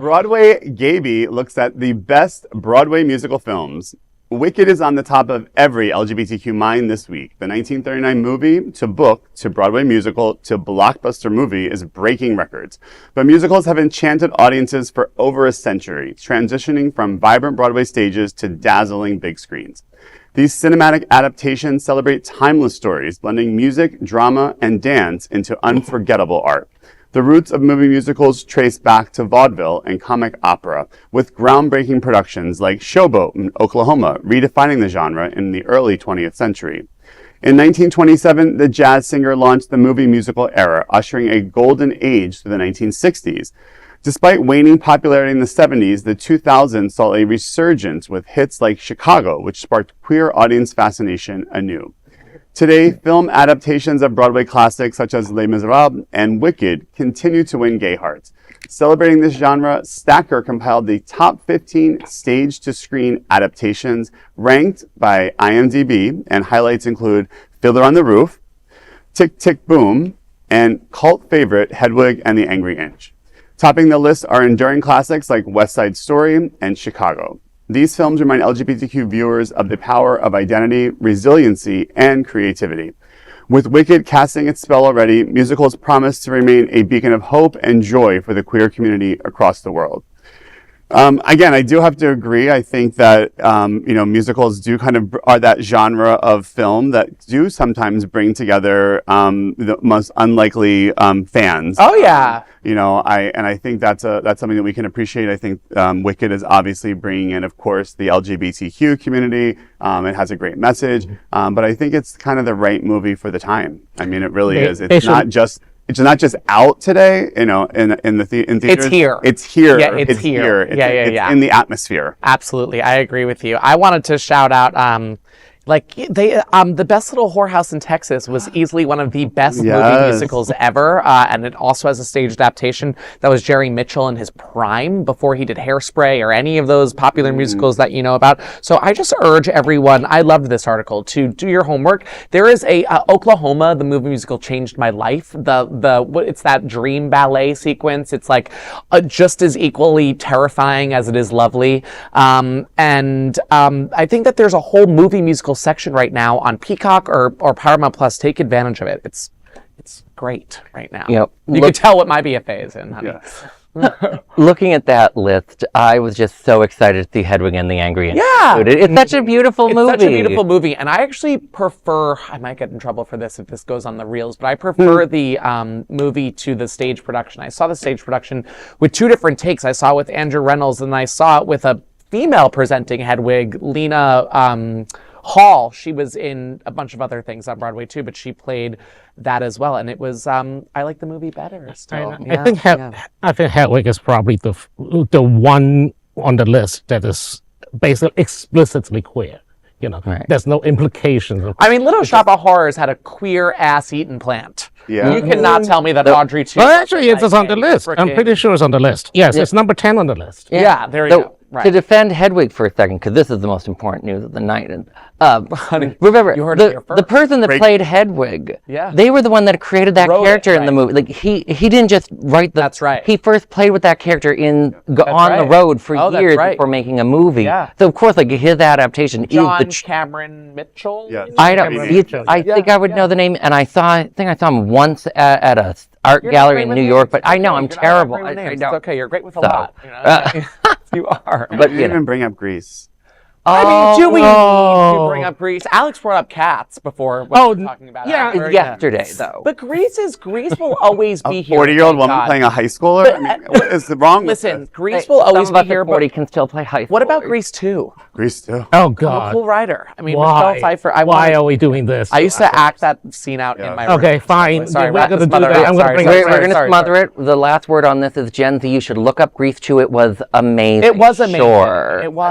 Broadway Gaby looks at the best Broadway musical films. Wicked is on the top of every LGBTQ mind this week. The 1939 movie to book to Broadway musical to blockbuster movie is breaking records. But musicals have enchanted audiences for over a century, transitioning from vibrant Broadway stages to dazzling big screens. These cinematic adaptations celebrate timeless stories, blending music, drama, and dance into unforgettable art. The roots of movie musicals trace back to vaudeville and comic opera, with groundbreaking productions like Showboat in Oklahoma, redefining the genre in the early 20th century. In 1927, the jazz singer launched the movie musical era, ushering a golden age through the 1960s. Despite waning popularity in the 70s, the 2000s saw a resurgence with hits like Chicago, which sparked queer audience fascination anew. Today, film adaptations of Broadway classics such as Les Misérables and Wicked continue to win gay hearts. Celebrating this genre, Stacker compiled the top 15 stage-to-screen adaptations ranked by IMDb, and highlights include Fiddler on the Roof, Tick, Tick, Boom, and cult favorite Hedwig and the Angry Inch. Topping the list are enduring classics like West Side Story and Chicago. These films remind LGBTQ viewers of the power of identity, resiliency, and creativity. With Wicked casting its spell already, musicals promise to remain a beacon of hope and joy for the queer community across the world. Again, I do have to agree. I think that, musicals do kind of are that genre of film that do sometimes bring together the most unlikely fans. Oh, yeah. I think that's something that we can appreciate. I think Wicked is obviously bringing in, of course, the LGBTQ community. It has a great message, but I think it's kind of the right movie for the time. I mean, it really is. It's not just out today, in theaters. It's here. It's here. Yeah, it's here. It's in the atmosphere. Absolutely. I agree with you. I wanted to shout out, the Best Little Whorehouse in Texas was easily one of the best movie musicals ever, and it also has a stage adaptation that was Jerry Mitchell in his prime before he did Hairspray or any of those popular musicals that you know about. So I just urge everyone, I loved this article, to do your homework. There is a Oklahoma, the movie musical changed my life. It's that dream ballet sequence. It's like just as equally terrifying as it is lovely. I think that there's a whole movie musical section right now on Peacock or Paramount Plus. Take advantage of it. It's great right now. Yep. You can tell what my BFA is in, honey. Yeah. Looking at that list, I was just so excited to see Hedwig and the Angry Inch. Yeah. It's such a beautiful movie. It's such a beautiful movie, and I actually prefer, I might get in trouble for this if this goes on the reels, but I prefer the movie to the stage production. I saw the stage production with two different takes. I saw it with Andrew Reynolds, and I saw it with a female presenting Hedwig, Lena Hall. She was in a bunch of other things on Broadway too, but she played that as well, and it was I like the movie better still. I think Hedwig is probably the one on the list that is basically explicitly queer. Right. There's no implications. I mean, Little Shop of Horrors had a queer ass eaten plant. Yeah. You cannot tell me that Audrey 2. Well, actually, it's on the list. I'm pretty sure it's on the list. Yes, it's number 10 on the list. Yeah, there you go. Right. To defend Hedwig for a second, because this is the most important news of the night. And Honey, remember, you heard it here first. the person that played Hedwig, they were the one that created that character in the movie. Like he didn't just write the. That's right. He first played with that character on the road for years before making a movie. Yeah. So of course, like his adaptation John is Cameron Mitchell. Yeah. I think I would know the name, and I think I saw him once at a art gallery in New York. But I know I'm terrible. I know. It's okay. You're great with a lot. You are. But you didn't even bring up Grease. I mean, do we need to bring up Grease? Alex brought up Cats before. What we were talking about. Yesterday though. But Grease will always be here. 40-year-old woman playing a high schooler? I mean, what is wrong with Listen, this? Grease will always be here. 40 can still play high school. What about Grease 2? Grease 2. Oh, I'm a God. cool writer. I mean, Why? Michelle Pfeiffer. Why are we doing this? I used to act that scene out in my room. Okay, fine. Sorry, we're going to do smother that. it. I'm going to bring We're going to smother it. The last word on this is Gen Z. You should look up Grease 2. It was amazing. It was amazing. Sure. It was.